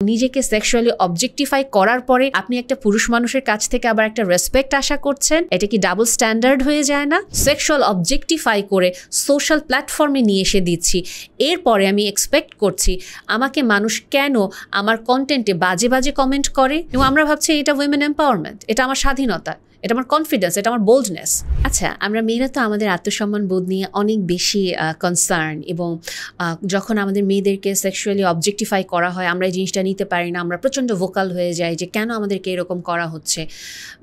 নিজেকে sexually objectify করার পরে আপনি একটা পুরুষ মানুষের কাছ থেকে আবার একটা রেসপেক্ট আশা করছেন, এটা কি ডাবল স্ট্যান্ডার্ড হয়ে যায় না? সেক্সুয়াল অবজেক্টিফাই করে সোশ্যাল প্ল্যাটফর্মে নিয়ে এসে দিচ্ছি, এরপরে আমি এক্সপেক্ট করছি আমাকে মানুষ কেন আমার কন্টেন্টে বাজে বাজে কমেন্ট করে, এবং আমরা ভাবছি এটা উইমেন এম্পাওয়ারমেন্ট, এটা আমার স্বাধীনতা, এটা আমার কনফিডেন্স, এটা আমার বোল্ডনেস। আচ্ছা, আমরা মেয়েরা তো আমাদের আত্মসম্মান বোধ নিয়ে অনেক বেশি কনসার্ন, এবং যখন আমাদের মেয়েদেরকে সেক্সুয়ালি অবজেক্টিফাই করা হয় আমরা এই জিনিসটা নিতে পারি না, আমরা প্রচণ্ড ভোকাল হয়ে যাই যে কেন আমাদেরকে এরকম করা হচ্ছে।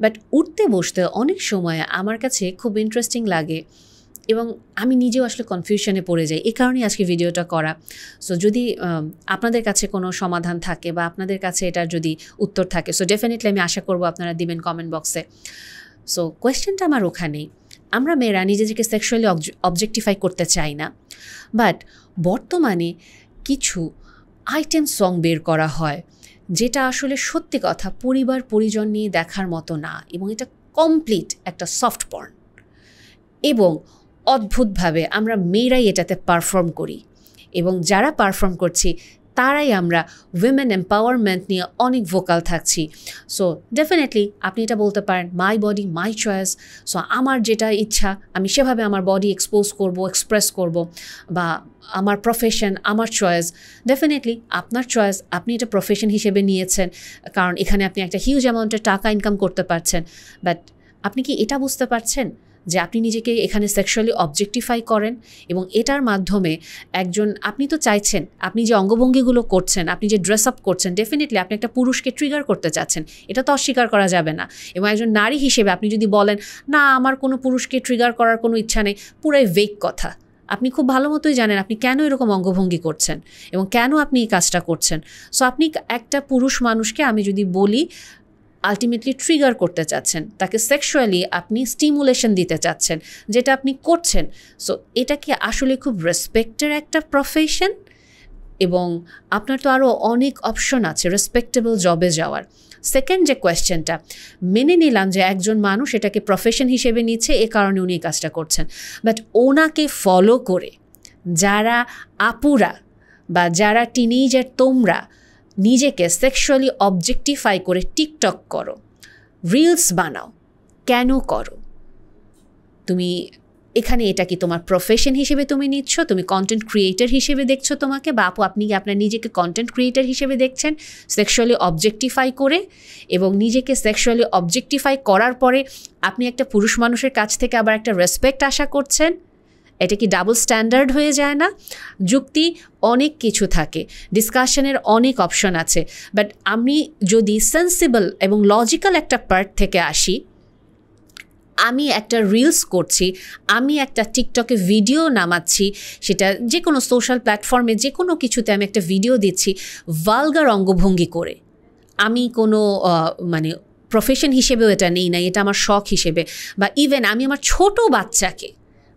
বাট উঠতে বসতে অনেক সময় আমার কাছে খুব ইন্টারেস্টিং লাগে, এবং আমি নিজেও আসলে কনফিউশনে পড়ে যাই। এই কারণেই আজকে ভিডিওটা করা। সো যদি আপনাদের কাছে কোনো সমাধান থাকে বা আপনাদের কাছে এটার যদি উত্তর থাকে, সো ডেফিনেটলি আমি আশা করব আপনারা দিবেন কমেন্ট বক্সে। সো কোয়েশ্চেনটা আমার ওখানেই, আমরা মেয়েরা নিজেদেরকে সেক্সুয়ালি অবজেক্টিফাই করতে চাই না, বাট বর্তমানে কিছু আইটেম সং বের করা হয় যেটা আসলে সত্যি কথা পরিবার পরিজন নিয়ে দেখার মতো না, এবং এটা কমপ্লিট একটা সফট পর্ন, এবং অদ্ভুতভাবে আমরা মেয়েরাই এটাতে পারফর্ম করি, এবং যারা পারফর্ম করছি তারাই আমরা উইমেন এম্পাওয়ারমেন্ট নিয়ে অনেক ভোকাল থাকছি। সো ডেফিনেটলি আপনি এটা বলতে পারেন my body my choice, so আমার যেটা ইচ্ছা আমি সেভাবে আমার বডি এক্সপোজ করব, এক্সপ্রেস করব, বা আমার প্রফেশন আমার চয়েস। ডেফিনেটলি আপনার চয়েস, আপনি এটা প্রফেশন হিসেবে নিয়েছেন কারণ এখানে আপনি একটা হিউজ অ্যামাউন্টের টাকা ইনকাম করতে পারছেন। বাট আপনি কি এটা বুঝতে পারছেন যে আপনি নিজেকে এখানে সেক্সুয়ালি অবজেক্টিফাই করেন, এবং এটার মাধ্যমে আপনি তো চাইছেন আপনি যে অঙ্গভঙ্গিগুলো করছেন, আপনি যে ড্রেস আপ করছেন, ডেফিনেটলি আপনি একটা পুরুষকে ট্রিগার করতে চাচ্ছেন, এটা তো অস্বীকার করা যাবে না। এবং একজন নারী হিসেবে আপনি যদি বলেন না আমার কোনো পুরুষকে ট্রিগার করার কোনো ইচ্ছা নেই, পুরাই ভেগ কথা। আপনি খুব ভালো মতোই জানেন আপনি কেন এরকম অঙ্গভঙ্গি করছেন এবং কেন আপনি এই কাজটা করছেন। সো আপনি একটা পুরুষ মানুষকে আমি যদি বলি আলটিমেটলি ট্রিগার করতে চাচ্ছেন, তাকে সেক্সুয়ালি আপনি স্টিমুলেশন দিতে চাচ্ছেন, যেটা আপনি করছেন। সো এটা কি আসলে খুব রেসপেক্টের একটা প্রফেশন, এবং আপনার তো আরও অনেক অপশন আছে রেসপেক্টেবল জবে যাওয়ার। সেকেন্ড যে কোয়েশ্চেনটা, মেনে নিলাম যে একজন মানুষ এটাকে প্রফেশন হিসেবে নিচ্ছে, এ কারণে উনি এই কাজটা করছেন, বাট ওনাকে ফলো করে যারা আপুরা বা যারা টিনেজার তোমরা নিজেকে সেক্সুয়ালি অবজেক্টিফাই করে টিকটক করো, রিলস বানাও, কেন করো? তুমি এখানে এটা কি তোমার প্রফেশন হিসেবে তুমি নিচ্ছ, তুমি কন্টেন্ট ক্রিয়েটর হিসেবে দেখছো তোমাকে, বা আপু আপনি কি আপনার নিজেকে কন্টেন্ট ক্রিয়েটর হিসেবে দেখছেন সেক্সুয়ালি অবজেক্টিফাই করে, এবং নিজেকে সেক্সুয়ালি অবজেক্টিফাই করার পরে আপনি একটা পুরুষ মানুষের কাছ থেকে আবার একটা রেসপেক্ট আশা করছেন, এটা কি ডাবল স্ট্যান্ডার্ড হয়ে যায় না? যুক্তি অনেক কিছু থাকে, ডিসকাশনের অনেক অপশন আছে, বাট আমি যদি সেন্সিবল এবং লজিক্যাল একটা পার্ট থেকে আসি, আমি একটা রিলস করছি, আমি একটা টিকটকে ভিডিও নামাচ্ছি, সেটা যে কোনো সোশ্যাল প্ল্যাটফর্মে যে কোনো কিছুতে আমি একটা ভিডিও দিচ্ছি ভালগার অঙ্গভঙ্গি করে, আমি কোনো প্রফেশন হিসেবেও এটা নেই না, এটা আমার শখ হিসেবে, বা ইভেন আমি আমার ছোট বাচ্চাকে,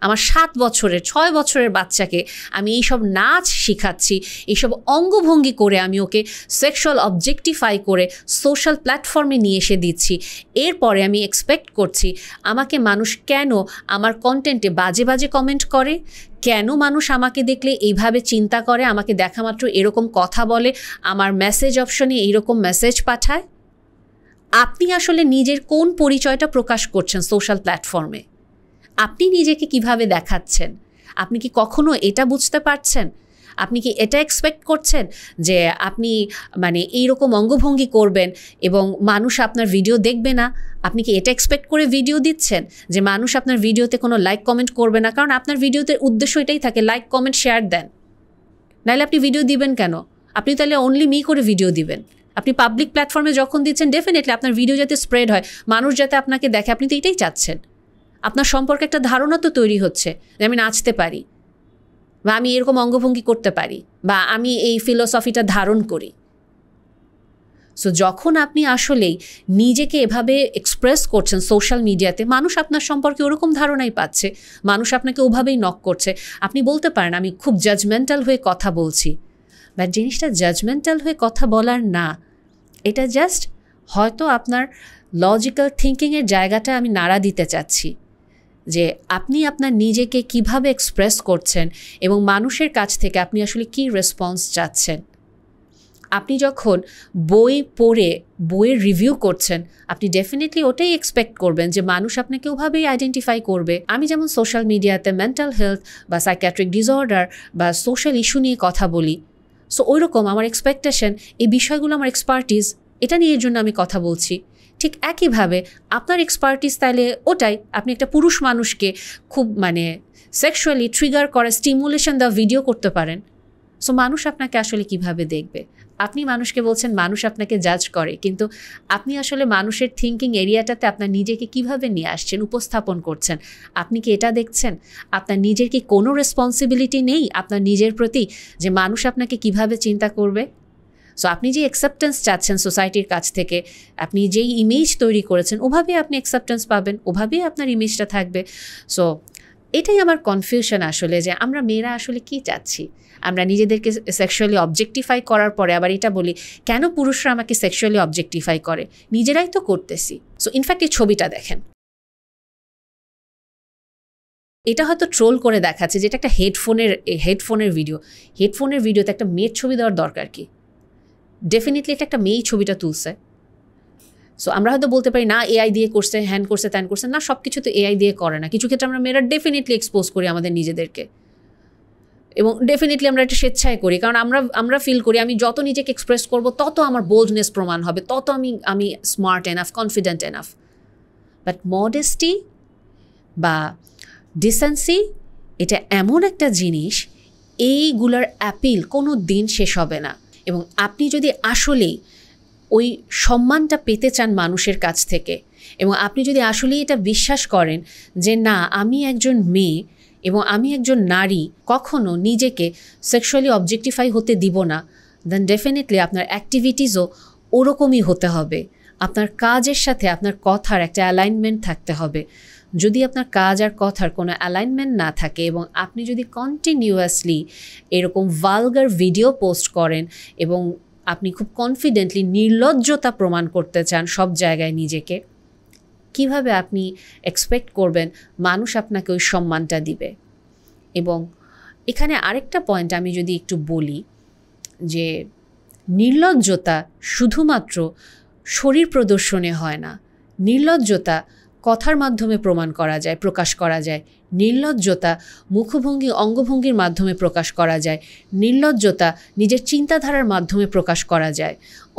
আমার 7 বছরের 6 বছরের বাচ্চাকে আমি এইসব নাচ শিখাচ্ছি, এইসব অঙ্গভঙ্গি করে আমি ওকে সেক্সুয়াল অবজেক্টিফাই করে সোশ্যাল প্ল্যাটফর্মে নিয়ে এসে দিচ্ছি, এরপরে আমি এক্সপেক্ট করছি আমাকে মানুষ কেন আমার কন্টেন্টে বাজে বাজে কমেন্ট করে, কেন মানুষ আমাকে দেখলে এইভাবে চিন্তা করে, আমাকে দেখা মাত্র এরকম কথা বলে, আমার মেসেজ অপশনে এইরকম মেসেজ পাঠায়। আপনি আসলে নিজের কোন পরিচয়টা প্রকাশ করছেন সোশ্যাল প্ল্যাটফর্মে? আপনি নিজেকে কিভাবে দেখাচ্ছেন? আপনি কি কখনো এটা বুঝতে পারছেন? আপনি কি এটা এক্সপেক্ট করছেন যে আপনি এইরকম অঙ্গভঙ্গি করবেন এবং মানুষ আপনার ভিডিও দেখবে না? আপনি কি এটা এক্সপেক্ট করে ভিডিও দিচ্ছেন যে মানুষ আপনার ভিডিওতে কোনো লাইক কমেন্ট করবে না? কারণ আপনার ভিডিওতে উদ্দেশ্য এটাই থাকে লাইক কমেন্ট শেয়ার দেন, নাহলে আপনি ভিডিও দিবেন কেন? আপনি তাহলে অনলি মি করে ভিডিও দিবেন। আপনি পাবলিক প্ল্যাটফর্মে যখন দিচ্ছেন ডেফিনেটলি আপনার ভিডিও যাতে স্প্রেড হয়, মানুষ যাতে আপনাকে দেখে, আপনি তো এটাই চাচ্ছেন। আপনার সম্পর্কে একটা ধারণা তো তৈরি হচ্ছে যে আমি নাচতে পারি, বা আমি এরকম অঙ্গভঙ্গি করতে পারি, বা আমি এই ফিলোসফিটা ধারণ করি। সো যখন আপনি আসলেই নিজেকে এভাবে এক্সপ্রেস করছেন সোশ্যাল মিডিয়াতে, মানুষ আপনার সম্পর্কে ওরকম ধারণাই পাচ্ছে, মানুষ আপনাকে ওভাবেই নক করছে। আপনি বলতে পারেন আমি খুব জাজমেন্টাল হয়ে কথা বলছি, বাট জিনিসটা জাজমেন্টাল হয়ে কথা বলার না, এটা জাস্ট হয়তো আপনার লজিক্যাল থিঙ্কিংয়ের জায়গাটা আমি নাড়া দিতে চাচ্ছি, যে আপনি আপনার নিজেকে কিভাবে এক্সপ্রেস করছেন এবং মানুষের কাছ থেকে আপনি আসলে কী রেসপন্স চাচ্ছেন। আপনি যখন বই পড়ে বইয়ের রিভিউ করছেন, আপনি ডেফিনেটলি ওটাই এক্সপেক্ট করবেন যে মানুষ আপনাকে ওভাবেই আইডেন্টিফাই করবে। আমি যেমন সোশ্যাল মিডিয়াতে মেন্টাল হেলথ বা সাইকিয়াট্রিক ডিসঅর্ডার বা সোশ্যাল ইস্যু নিয়ে কথা বলি, সো ওইরকম আমার এক্সপেকটেশন, এই বিষয়গুলো আমার এক্সপার্টিস, এটা নিয়ে এর জন্য আমি কথা বলছি। ঠিক একইভাবে আপনার এক্সপার্টিস তাইলে ওটাই, আপনি একটা পুরুষ মানুষকে খুব সেক্সুয়ালি ট্রিগার করে স্টিমুলেশন দেওয়া ভিডিও করতে পারেন। সো মানুষ আপনাকে আসলে কিভাবে দেখবে? আপনি মানুষকে বলছেন মানুষ আপনাকে জাজ করে, কিন্তু আপনি আসলে মানুষের থিঙ্কিং এরিয়াটাতে আপনার নিজেকে কিভাবে নিয়ে আসছেন, উপস্থাপন করছেন, আপনি কি এটা দেখছেন? আপনার নিজের কি কোনো রেসপন্সিবিলিটি নেই আপনার নিজের প্রতি যে মানুষ আপনাকে কিভাবে চিন্তা করবে? সো আপনি যে অ্যাকসেপ্টেন্স চাচ্ছেন সোসাইটির কাছ থেকে, আপনি যেই ইমেজ তৈরি করেছেন ওভাবেই আপনি অ্যাকসেপ্টেন্স পাবেন, ওভাবেই আপনার ইমেজটা থাকবে। সো এটাই আমার কনফিউশন আসলে, যে আমরা মেয়েরা আসলে কি চাচ্ছি। আমরা নিজেদেরকে সেক্সুয়ালি অবজেক্টিফাই করার পরে আবার এটা বলি কেন পুরুষরা আমাকে সেক্সুয়ালি অবজেক্টিফাই করে, নিজেরাই তো করতেছি। সো ইনফ্যাক্ট এই ছবিটা দেখেন, এটা হয়তো ট্রোল করে দেখাচ্ছে যে এটা একটা হেডফোনের ভিডিওতে একটা মেয়ের ছবি দেওয়ার দরকার কি? ডেফিনেটলি এটা একটা মেয়েই ছবিটা তুলছে। সো আমরা হয়তো বলতে পারি না এআই দিয়ে করছে, হ্যান করছে, ত্যান করছে, না সব কিছু তো এআই দিয়ে করে না। কিছু ক্ষেত্রে আমরা মেয়েরা ডেফিনেটলি এক্সপোজ করি আমাদের নিজেদেরকে, এবং ডেফিনেটলি আমরা এটা স্বেচ্ছায় করি, কারণ আমরা ফিল করি আমি যত নিজেকে এক্সপ্রেস করব তত আমার বোল্ডনেস প্রমাণ হবে, তত আমি smart enough, confident enough. But modesty বা ডিসেন্সি এটা এমন একটা জিনিস, এইগুলার অ্যাপিল কোনো দিন শেষ হবে না। এবং আপনি যদি আসলেই ওই সম্মানটা পেতে চান মানুষের কাছ থেকে, এবং আপনি যদি আসলেই এটা বিশ্বাস করেন যে না আমি একজন মেয়ে এবং আমি একজন নারী, কখনো নিজেকে সেক্সুয়ালি অবজেক্টিফাই হতে দিব না, দেন ডেফিনেটলি আপনার অ্যাক্টিভিটিসও ওরকমই হতে হবে। আপনার কাজের সাথে আপনার কথার একটা অ্যালাইনমেন্ট থাকতে হবে। যদি আপনার কাজ আর কথার কোনো অ্যালাইনমেন্ট না থাকে এবং আপনি যদি কন্টিনিউয়াসলি এরকম ভালগার ভিডিও পোস্ট করেন এবং আপনি খুব কনফিডেন্টলি নির্লজ্জতা প্রমাণ করতে চান সব জায়গায় নিজেকে, কিভাবে আপনি এক্সপেক্ট করবেন মানুষ আপনাকে ওই সম্মানটা দিবে? এবং এখানে আরেকটা পয়েন্ট আমি যদি একটু বলি, যে নির্লজ্জতা শুধুমাত্র শরীর প্রদর্শনে হয় না, নির্লজ্জতা কথার মাধ্যমে প্রকাশ করা যায়, নির্লজ্জতা মুখভঙ্গি অঙ্গভঙ্গির মাধ্যমে প্রকাশ করা যায়, নির্লজ্জতা নিজের চিন্তাধারার মাধ্যমে প্রকাশ করা যায়।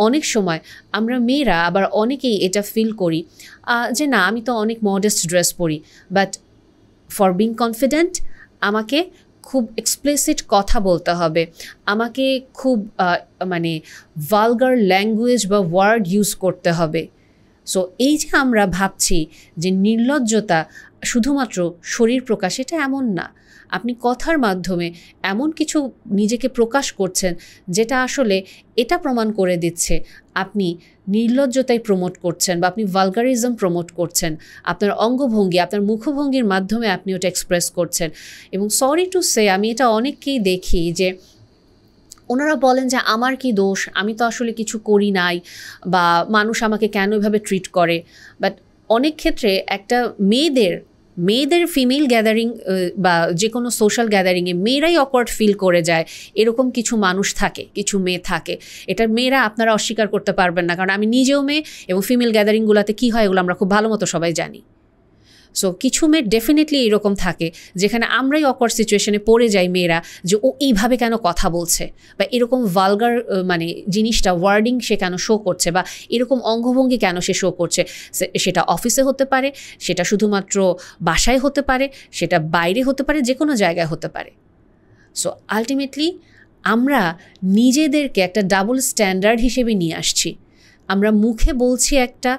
অনেক সময় আমরা মেয়েরা আবার অনেকেই এটা ফিল করি যে না আমি তো অনেক মডেস্ট ড্রেস পরি, বাট ফর বিং কনফিডেন্ট আমাকে খুব এক্সপ্লিসিট কথা বলতে হবে, আমাকে খুব ভালগার ল্যাঙ্গুয়েজ বা ওয়ার্ড ইউজ করতে হবে। সো এই যে আমরা ভাবছি যে নির্লজ্জতা শুধুমাত্র শরীর প্রকাশ, এটা এমন না। আপনি কথার মাধ্যমে এমন কিছু নিজেকে প্রকাশ করছেন যেটা আসলে এটা প্রমাণ করে দিচ্ছে আপনি নির্লজ্জতাই প্রমোট করছেন বা আপনি ভালগারিজম প্রমোট করছেন। আপনার অঙ্গভঙ্গি, আপনার মুখভঙ্গির মাধ্যমে আপনি ওটা এক্সপ্রেস করছেন। এবং সরি টু সে, আমি এটা অনেককেই দেখি যে ওনারা বলেন যে আমার কি দোষ, আমি তো আসলে কিছু করি নাই, বা মানুষ আমাকে কেন এভাবে ট্রিট করে। বাট অনেক ক্ষেত্রে একটা মেয়েদের ফিমেল গ্যাদারিং বা যে কোনো সোশ্যাল গ্যাদারিংয়ে মেয়েরাই অকওয়ার্ড ফিল করে যায়, এরকম কিছু মানুষ থাকে, কিছু মেয়ে থাকে। এটা মেয়েরা আপনারা অস্বীকার করতে পারবেন না, কারণ আমি নিজেও মেয়ে এবং ফিমেল গ্যাদারিংগুলোতে কী হয় এগুলো আমরা খুব ভালো মতো সবাই জানি। সো কিছু মেয়ে ডেফিনেটলি এরকম থাকে যেখানে আমরাই অকওয়ার্ড সিচুয়েশনে পড়ে যাই মেয়েরা, যে ও এইভাবে কেন কথা বলছে, বা এরকম ভালগার জিনিসটা ওয়ার্ডিং সে কেন শো করছে, বা এরকম অঙ্গভঙ্গি কেন সে শো করছে। সেটা অফিসে হতে পারে, সেটা শুধুমাত্র বাসায় হতে পারে, সেটা বাইরে হতে পারে, যে কোনো জায়গায় হতে পারে। সো আলটিমেটলি আমরা নিজেদেরকে একটা ডাবল স্ট্যান্ডার্ড হিসেবে নিয়ে আসছি। আমরা মুখে বলছি একটা,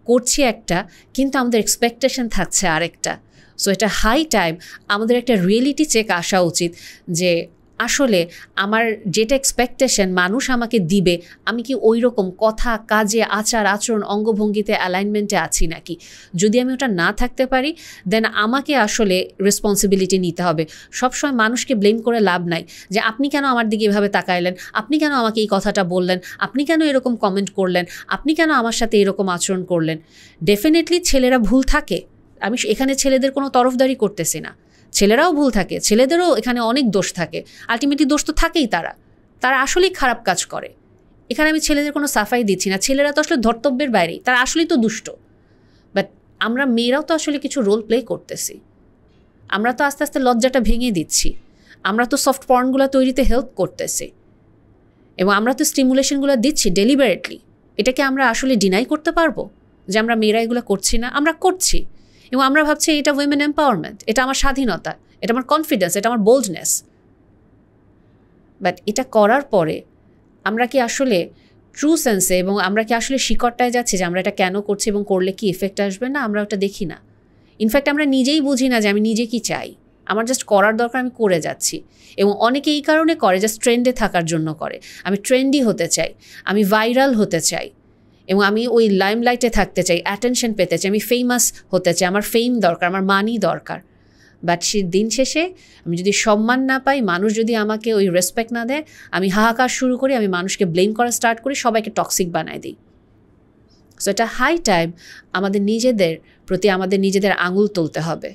করছি একটা, কিন্তু আমাদের এক্সপেকটেশন থাকছে আরেকটা। সো এটা হাই টাইম আমাদের একটা রিয়েলিটি চেক আসা উচিত যে আসলে আমার যেটা এক্সপেকটেশন মানুষ আমাকে দিবে, আমি কি ওই রকম কথা, কাজে, আচার আচরণ, অঙ্গভঙ্গিতে অ্যালাইনমেন্টে আছি নাকি। যদি আমি ওটা না থাকতে পারি, দেন আমাকে আসলে রেসপন্সিবিলিটি নিতে হবে। সবসময় মানুষকে ব্লেম করে লাভ নাই যে আপনি কেন আমার দিকে এভাবে তাকাইলেন, আপনি কেন আমাকে এই কথাটা বললেন, আপনি কেন এরকম কমেন্ট করলেন, আপনি কেন আমার সাথে এরকম আচরণ করলেন। ডেফিনেটলি ছেলেরা ভুল থাকে, আমি এখানে ছেলেদের কোনো তরফদারি করতেছি না, ছেলেরাও ভুল থাকে, ছেলেদেরও এখানে অনেক দোষ থাকে। আলটিমেটলি দোষ তো থাকেই, তারা আসলেই খারাপ কাজ করে, এখানে আমি ছেলেদের কোনো সাফাই দিচ্ছি না, ছেলেরা তো আসলে ধর্তব্যের বাইরেই, তারা আসলেই তো দুষ্ট। বাট আমরা মেয়েরাও তো আসলে কিছু রোল প্লে করতেছি, আমরা তো আস্তে আস্তে লজ্জাটা ভেঙে দিচ্ছি, আমরা তো সফট পর্নগুলো তৈরিতে হেল্প করতেছি, এবং আমরা তো স্টিমুলেশনগুলো দিচ্ছি ডেলিবারেটলি। এটাকে আমরা আসলে ডিনাই করতে পারবো যে আমরা মেয়েরা এগুলো করছি না? আমরা করছি, এবং আমরা ভাবছি এটা উইমেন এম্পাওয়ারমেন্ট, এটা আমার স্বাধীনতা, এটা আমার কনফিডেন্স, এটা আমার বোল্ডনেস। বাট এটা করার পরে আমরা কি আসলে ট্রু সেন্সে, এবং আমরা কি আসলে শিকড়টায় যাচ্ছি যে আমরা এটা কেন করছি এবং করলে কি এফেক্ট আসবে না, আমরা ওটা দেখি না। ইনফ্যাক্ট আমরা নিজেই বুঝি না যে আমি নিজে কি চাই, আমার জাস্ট করার দরকার, আমি করে যাচ্ছি। এবং অনেকে এই কারণে করে, জাস্ট ট্রেন্ডে থাকার জন্য করে। আমি ট্রেন্ডি হতে চাই, আমি ভাইরাল হতে চাই, এবং আমি ওই লাইমলাইটে থাকতে চাই, অ্যাটেনশন পেতে চাই, আমি ফেমাস হতে চাই, আমার ফেম দরকার, আমার মানি দরকার। বাট সে দিন শেষে আমি যদি সম্মান না পাই, মানুষ যদি আমাকে ওই রেসপেক্ট না দেয়, আমি হাহাকার শুরু করি, আমি মানুষকে ব্লেম করা স্টার্ট করি, সবাইকে টক্সিক বানাই দিই। সো এটা হাই টাইম আমাদের নিজেদের প্রতি আমাদের নিজেদের আঙুল তুলতে হবে।